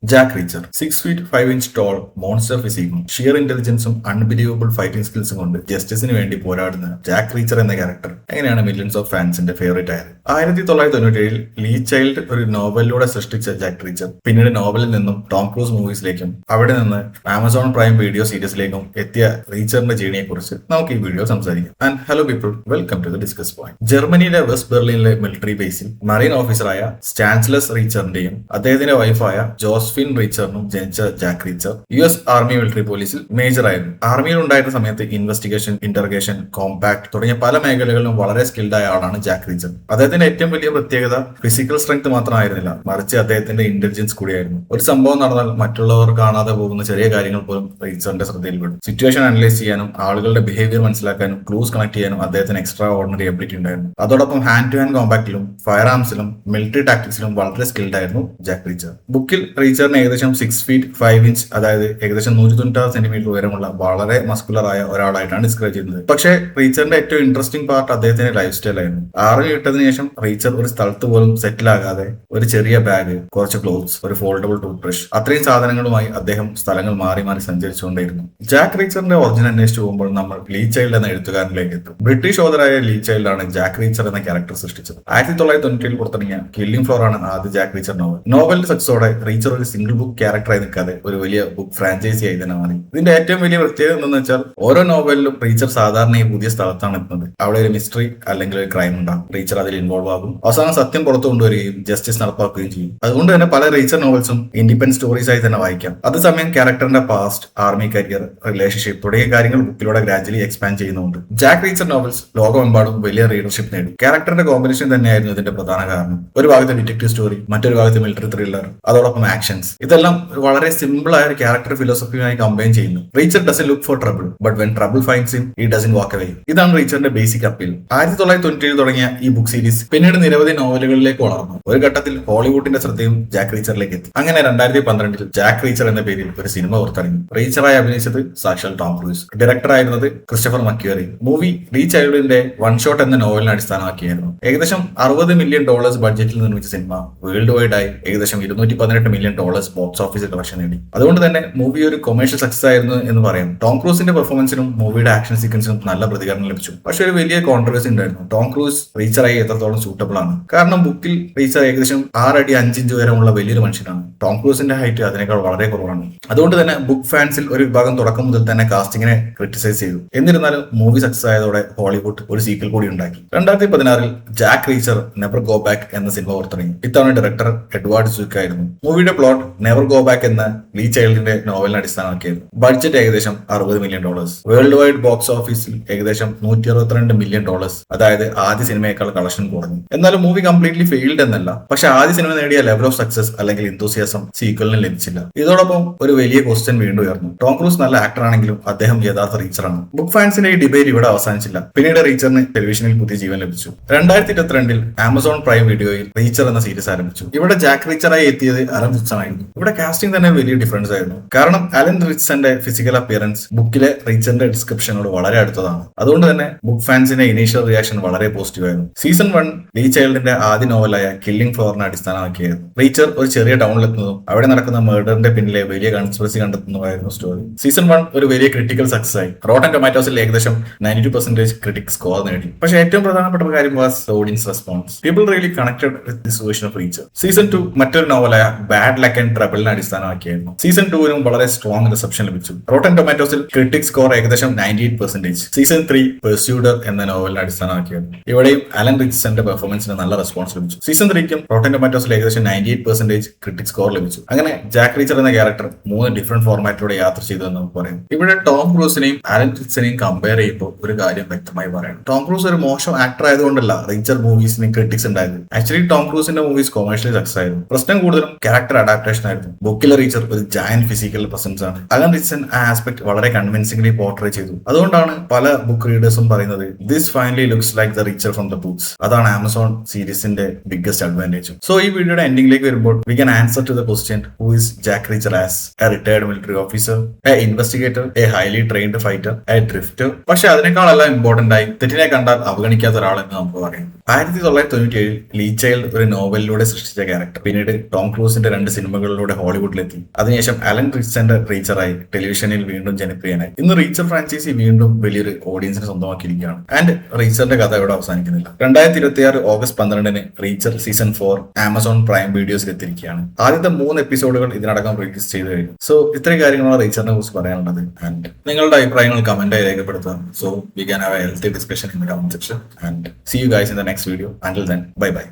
Jack Reacher 6 feet 5 inch tall monster ഫിസിക്കും sheer ഇന്റലിജൻസും unbelievable fighting സ്കിൽസും കൊണ്ട് ജസ്റ്റിസിന് വേണ്ടി പോരാടുന്ന ജാക്ക് റീച്ചർ എന്ന ക്യാരക്ടർ എങ്ങനെയാണ് മില്യൺസ് ഓഫ് ഫാൻസിന്റെ ഫേവറേറ്റ് ആയത്? 1997 ലീ ചൈൽഡ് ഒരു നോവലിലൂടെ സൃഷ്ടിച്ച ജാക്ക് റീച്ചർ പിന്നീട് നോവലിൽ നിന്നും ടോം ക്രൂസ് മൂവീസിലേക്കും അവിടെ നിന്ന് ആമസോൺ പ്രൈം വീഡിയോ സീരീസിലേക്കും എത്തിയ റീച്ചറിന്റെ ജേണിയെ കുറിച്ച് നമുക്ക് ഈ വീഡിയോ സംസാരിക്കാം. And hello people, welcome to the discuss point. ജർമ്മനിയിലെ വെസ്റ്റ് ബെർലിനിലെ മിലിറ്ററി ബേസിൽ മറീൻ ഓഫീസറായ സ്റ്റാൻസ്ലസ് റീച്ചറിന്റെയും അദ്ദേഹത്തിന്റെ വൈഫായ ജോസ്ഫിൻ റീച്ചറിനും ജനിച്ച Jack Reacher US army military പോലീസിൽ മേജർ ആയിരുന്നു. ആർമിയിൽ ഉണ്ടായിരുന്ന സമയത്ത് ഇൻവെസ്റ്റിഗേഷൻ, ഇന്റർഗേഷൻ, കോമ്പാക്ട് തുടങ്ങിയ പല മേഖലകളിലും വളരെ സ്കിൽഡ് ആയ ആളാണ് ജാക്ക് റീച്ചർ. അദ്ദേഹത്തിന്റെ ഏറ്റവും വലിയ പ്രത്യേകത ഫിസിക്കൽ സ്ട്രെങ്ത് മാത്രമായിരുന്നില്ല, മറിച്ച് അദ്ദേഹത്തിന്റെ ഇന്റലിജൻസ് കൂടിയായിരുന്നു. ഒരു സംഭവം നടന്നാൽ മറ്റുള്ളവർ കാണാതെ പോകുന്ന ചെറിയ കാര്യങ്ങൾ പോലും റീച്ചറിന്റെ ശ്രദ്ധയിൽപ്പെടും. സിറ്റുവേഷൻ അനലൈസ് ചെയ്യാനും ആളുകളുടെ ബിഹേവിയർ മനസ്സിലാക്കാനും ക്ലൂസ് കണക്ട് ചെയ്യാനും അദ്ദേഹത്തിന് എക്സ്ട്രാ ഓർഡിനറി എബിലിറ്റി ഉണ്ടായിരുന്നു. അതോടൊപ്പം ഹാൻഡ് ടു ഹാൻഡ് കോമ്പാക്റ്റിലും ഫയർ ആംസിലും മിലിറ്ററി ടാക്ടിക്സിലും വളരെ സ്കിൽഡ് ആയിരുന്നു ജാക്ക് റീച്ചർ. ബുക്കിൽ റീച്ചറിന് ഏകദേശം 6 feet 5 inch, അതായത് ഏകദേശം 196 സെന്റിമീറ്റർ ഉയരമുള്ള വളരെ മസ്കുലർ ആയ ഒരാളായിട്ടാണ് ഡിസ്ക്രൈബ് ചെയ്യുന്നത്. പക്ഷേ റീച്ചറിന്റെ ഏറ്റവും ഇൻട്രസ്റ്റിംഗ് പാർട്ട് അദ്ദേഹത്തിന്റെ ലൈഫ് സ്റ്റൈൽ ആയിരുന്നു. ആർമി വിട്ടതിനു ശേഷം റീച്ചർ ഒരു സ്ഥലത്ത് പോലും സെറ്റിൽ ആകാതെ ഒരു ചെറിയ ബാഗ്, കുറച്ച് ക്ലോത്ത്സ്, ഒരു ഫോൾഡബിൾ ടൂത്ത് ബ്രഷ്, അത്രയും സാധനങ്ങളുമായി അദ്ദേഹം സ്ഥലങ്ങൾ മാറി മാറി സഞ്ചരിച്ചുകൊണ്ടേയിരുന്നു. ജാക്ക് റീച്ചറിന്റെ ഒറിജിൻ അന്വേഷിച്ചു പോകുമ്പോൾ നമ്മൾ ലീ ചൈൽഡ് എന്ന എഴുത്തുകാരനിലേക്ക് എത്തും. ബ്രിട്ടീഷ് ഓതറായ ലീ ചൈൽഡ് ആണ് ജാക്ക് റീച്ചർ എന്ന ക്യാരക്ടർ സൃഷ്ടിച്ചത്. 1997 പുറത്തിറങ്ങിയ കില്ലിംഗ് ഫ്ലോർ ആണ് ആദ്യ ജാക്ക് റീച്ചർ നോവൽ. നോവലിന്റെ സക്സസോടെ റീച്ചർ ഒരു സിംഗിൾ ബുക്ക് ക്യാരക്ടറായി നിൽക്കാതെ ഒരു വലിയ ബുക്ക് ഫ്രാഞ്ചൈസി ആയി തന്നെ മാറി. ഇതിന്റെ ഏറ്റവും വലിയ പ്രത്യേകത എന്താണെന്ന് വെച്ചാൽ ഓരോ നോവലിലും റീച്ചർ സാധാരണ ഈ പുതിയ സ്ഥലത്താണ് എത്തുന്നത്. അവിടെ ഒരു മിസ്റ്ററി അല്ലെങ്കിൽ ഒരു ക്രൈം ഉണ്ടാകും. റീച്ചർ അതിൽ ഇൻവോൾവ് ആകും. അവസാനം സത്യം പുറത്തു കൊണ്ടുവരികയും ജസ്റ്റിസ് നടപ്പാക്കുകയും ചെയ്യും. അതുകൊണ്ട് തന്നെ പല റീച്ചർ നോവൽസും ഇൻഡിപെൻഡന്റ് സ്റ്റോറീസ് ആയി തന്നെ വായിക്കാം. അതേസമയം ക്യാരക്ടറിന്റെ പാസ്റ്റ്, ആർമി കരിയർ, റിലേഷൻഷിപ്പ് തുടങ്ങിയ കാര്യങ്ങൾ ബുക്കിലൂടെ ഗ്രാജുവലി എക്സ്പാൻഡ് ചെയ്യുന്നുണ്ട്. ജാക്ക് റീച്ചർ നോവൽസ് ലോകമെമ്പാടും വലിയ റീഡർഷിപ്പ് നേടി. ക്യാരക്ടറിന്റെ കോമ്പിനേഷൻ തന്നെയായിരുന്നു ഇതിന്റെ പ്രധാന കാരണം. ഒരു ഭാഗത്ത് ഡിറ്റക്റ്റീവ് സ്റ്റോറി, മറ്റൊരു ഭാഗത്ത് മിലിറ്ററി ത്രില്ലർ, അതോടൊപ്പം ആക്ഷൻസ്. ഇതെല്ലാം വളരെ സിമ്പിൾ ആയ ഒരു ക്യാരക്ടർ ഫിലോസഫിയുമായി കമ്പൈൻ ചെയ്യുന്നു. റീച്ചർ dozen look for trouble, but when trouble finds him he doesn't walk away. ഇതാണ് റീച്ചറിന്റെ ബേസിക് അപ്പീൽ. 1997 തുടങ്ങിയ ഈ ബുക്ക് സീരീസ് പിന്നീട് നിരവധി നോവലുകളിലേക്ക് വളർന്നു. ഒരു ഘട്ടത്തിൽ ഹോളിവുഡിന്റെ ശ്രദ്ധയും ജാക്ക് റീച്ചറിലേക്ക് എത്തി. അങ്ങനെ 2012 ജാക്ക് റീച്ചർ എന്ന പേരിൽ ഒരു സിനിമ പുറത്തിറങ്ങി. റീച്ചറായി അഭിനയിച്ചത് സാക്ഷാൽ ടോം ക്രൂസ്. ഡയറക്ടർ ആയിരുന്നത് ക്രിസ്റ്റഫർ മക്യുറി. മൂവി ലീ ചൈൽഡിന്റെ വൺ ഷോട്ട് എന്ന നോവലിനെ അടിസ്ഥാനമാക്കിയായിരുന്നു. ഏകദേശം $60 million ബഡ്ജറ്റിൽ നിർമ്മിച്ച സിനിമ വേൾഡ് വൈഡ് ആയി ഏകദേശം $218 million ബോക്സ് ഓഫീസിൽ കളക്ഷൻ നേടി. അതുകൊണ്ട് തന്നെ മൂവി ഒരു കൊമേഴ്ഷ്യൽ സക്സസ് ആയിരുന്നു എന്ന് പറയാം. ടോം ക്രൂസിന്റെ പെർഫോമൻസിനും മൂവിയുടെ ആക്ഷൻ സീക്വൻസിനും നല്ല പ്രതികരണം ലഭിച്ചു. പക്ഷെ ഒരു വലിയ കോൺട്രവേഴ്സി ഉണ്ടായിരുന്നു. ടോം ക്രൂസ് റീച്ചറായി എത്രത്തോളം സൂട്ടബിൾ ആണ്? കാരണം ബുക്കിൽ റീച്ചർ ഏകദേശം 6 അടി 5 ഇഞ്ച് ഉയരമുള്ള വലിയൊരു മനുഷ്യനാണ്. ടോം ക്രൂസിന്റെ ഹൈറ്റ് അതിനേക്കാൾ വളരെ കുറവാണ്. അതുകൊണ്ട് തന്നെ ബുക്ക് ഫാൻസിൽ ഒരു വിഭാഗം തുടക്കം മുതൽ തന്നെ കാസ്റ്റിങ്ങിനെ ക്രിറ്റിസൈസ് ചെയ്തു. എന്നിരുന്നാലും മൂവി സക്സസ് ആയതോടെ ഹോളിവുഡ് ഒരു സീക്വൽ കൂടി ഉണ്ടാക്കി. 2016 ജാക്ക് റീച്ചർ നെവർ ഗോ ബാക്ക് എന്ന സിനിമ പുറത്തിറങ്ങി. ഇത്തവണ ഡയറക്ടർ എഡ്വാർഡ് സുക്ക് ആയിരുന്നു. മൂവിയുടെ പ്ലോട്ട് നെവർ ഗോ ബാക്ക് എന്ന ലീ ചൈൽഡിന്റെ നോവലിനെ അടിസ്ഥാനമാക്കിയായിരുന്നു. ബഡ്ജറ്റ് ഏകദേശം $60 million. വേൾഡ് വൈഡ് ബോക്സ് ഓഫീസിൽ ഏകദേശം $162 million, അതായത് ആദ്യ സിനിമയേക്കാൾ കളക്ഷൻ കുറഞ്ഞു. എന്നാലും മൂവി കംപ്ലീറ്റ്ലി ഫെയിൽഡ് എന്നല്ല. പക്ഷെ ആദ്യ സിനിമ നേടിയ ലെവൽ ഓഫ് സക്സസ് അല്ലെങ്കിൽ എന്തൂസിയാസം സീക്വലിന് ലഭിച്ചില്ല. ഇതോടൊപ്പം ഒരു വലിയ ക്വസ്റ്റ്യൻ വീണ്ടും ഉയർന്നു. ടോം ക്രൂസ് നല്ല ആക്ടർ ആണെങ്കിലും അദ്ദേഹം യഥാർത്ഥ റീച്ചറാണ്. ബുക്ക് ഫാൻസിന്റെ ഈ ഡിബേറ്റ് ഇവിടെ അവസാനിച്ചില്ല. പിന്നീട് റീച്ചറിന് ടെലിവിഷനിൽ പുതിയ ജീവൻ ലഭിച്ചു. 2022 ആമസോൺ പ്രൈം വീഡിയോയിൽ റീച്ചർ എന്ന സീരീസ് ആരംഭിച്ചു. ഇവിടെ ജാക്ക് റീച്ചറായി എത്തിയത് അലൻ റിച്ച്സൺ ആയിരുന്നു. ഇവിടെ കാസ്റ്റിംഗ് തന്നെ വലിയ ഡിഫറൻസ് ആയിരുന്നു. കാരണം അലൻ റിച്ച്സന്റെ ഫിസിക്കൽ അപ്പിയറൻസ് ബുക്കിലെ റീച്ചറിന്റെ ഡിസ്ക്രിപ്ഷനോട് വളരെ അടുത്തതാണ്. അതുകൊണ്ട് തന്നെ ബുക്ക് ഫാൻസിന്റെ ഇനീഷ്യൽ റിയാക്ഷൻ വളരെ പോസിറ്റീവ് ആയിരുന്നു. സീസൺ 1 ലീ ചൈൽഡിന്റെ ആദ്യ നോവലായ കില്ലിംഗ് ഫ്ലോറിനെ അടിസ്ഥാനമാക്കിയായിരുന്നു. റീച്ചർ ഒരു ചെറിയ ടൗണിലെത്തുന്നതും അവിടെ നടക്കുന്ന മർഡറിന്റെ പിന്നിലെ വലിയ കൺസ്പിറസി കണ്ടെത്തുന്നതായിരുന്നു സ്റ്റോറി. സീസൺ 1 ഒരു വലിയ ക്രിട്ടിക്കൽ സക്സസ് ആയി. റോട്ടൻ ടൊമാറ്റോസിൽ ഏകദേശം 92% ക്രിട്ടിക് സ്കോർ നേടി. പക്ഷേ ഏറ്റവും പ്രധാനപ്പെട്ട കാര്യം was audience response. People really connected with this version of റീച്ചർ. Season 2 മറ്റൊരു നോവലായ ബാഡ് ലക്ക് ആൻഡ് ട്രബിളിനെ അടിസ്ഥാനമാക്കിയായിരുന്നു. സീസൺ 2 വളരെ സ്ട്രോങ് റിസപ്ഷൻ ലഭിച്ചു. റോട്ടൻ ടൊമാറ്റോസിൽ ക്രിട്ടിക് സ്കോർ ഏകദേശം 98%. സീസൺ 3 പെർസ്യൂഡർ എന്ന നോവലിനെ അടിസ്ഥാനമാക്കിയായിരുന്നു. ഇവിടെയും അലൻ റിച്ച്സന്റെ പെർഫോമൻസിന് നല്ല റെസ്പോൺസ് ലഭിച്ചു. സീസൺ 3 റോട്ടൻ ടൊമാറ്റോസിൽ ഏകദേശം 98% ക്രിട്ടിക് സ്കോർ ലഭിച്ചു. അങ്ങനെ ജാക്ക് റീച്ചർ എന്ന ക്യാരക്ടർ 3 ഡിഫറെന്റ് ഫോർമാറ്റിലൂടെ യാത്ര ചെയ്തു എന്ന് നമുക്ക് പറയാം. ഇവിടെ ടോം ക്രൂസിനെയും അലൻ റിച്ച്സനെയും കമ്പയർ ചെയ്യുമ്പോൾ ഒരു കാര്യം വ്യക്തമായി പറയണം. ടോം ക്രൂസ് ഒരു മോശം ആക്ടർ ആയതുകൊണ്ടല്ല റീച്ചർ മൂവീസിന് ക്രിട്ടിക്സ് ഉണ്ടായത്. ആക്ച്വലി ടോം ക്രൂസിന്റെ മൂവീസ് കൊമേഴ്ഷ്യലി സക്സസ് ആയിരുന്നു. പ്രശ്നം കൂടുതലും ക്യാരക്ടർ അഡാപ്റ്റേഷൻ ആയിരുന്നു. ബുക്കിലെ റീച്ചർ ഒരു ജയന്റ് ഫിസിക്കൽ പ്രസൻസ് ആണ്. അലൻ റിച്ച്സൺ ആ ആസ്പെക്ട് വളരെ കൺവിൻസിംഗ്ലി പോർട്രേ ചെയ്തു. അതുകൊണ്ടാണ് പല ബുക്ക് റീഡേഴ്സും പറയുന്നത് this finally looks like the Reacher from the books. അതാണ് ആമസോൺ സീരീസിന്റെ ബിഗ്ഗസ്റ്റ് അഡ്വാൻറ്റേജ്. സോ ഈ വീഡിയോയുടെ എൻഡിംഗിലേക്ക് വരുമ്പോൾ we can answer to the question who is Jack Reacher as a retired military officer, a investigator, a highly trained fighter, a drifter. പക്ഷെ അതിനേക്കാളെല്ലാം important ആയി തെറ്റിനെ കണ്ടാൽ അവഗണിക്കാത്ത ഒരാളെന്ന് നമുക്ക് പറയാം. 1997 ലീ ചൈൽഡ് ഒരു നോവലിലൂടെ സൃഷ്ടിച്ച ക്യാരക്ടർ പിന്നീട് ടോം ക്രൂസിന്റെ 2 സിനിമകൾ സിനിമകളിലൂടെ ഹോളിവുഡിലെത്തി. അതിനുശേഷം അലൻ റിച്ചന്റെ റീച്ചറായി ടെലിവിഷനിൽ വീണ്ടും ജനപ്രിയനായി. ഇന്ന് റീച്ചർ ഫ്രാഞ്ചൈസി വീണ്ടും വലിയൊരു ഓഡിയൻസിനെ സ്വന്തമാക്കിയിരിക്കുകയാണ്. ആൻഡ് റീച്ചറിന്റെ കഥ ഇവിടെ അവസാനിക്കുന്നില്ല. 2026 ഓഗസ്റ്റ് 12 റീച്ചർ സീസൺ 4 ആമസോൺ പ്രൈം വീഡിയോസിൽ എത്തിയിരിക്കുകയാണ്. ആദ്യത്തെ 3 എപ്പിസോഡുകൾ ഇതിനടക്കം റിലീസ് ചെയ്തു കഴിഞ്ഞു. സോ ഇത്രയും കാര്യങ്ങളാണ് റീച്ചറിനെ കുറിച്ച് പറയാനുള്ളത്. ആൻഡ് നിങ്ങളുടെ അഭിപ്രായങ്ങൾ കമന്റായി രേഖപ്പെടുത്തുക. So we can have a healthy discussion in the comment section. And see you guys in the next video. Until then, bye bye.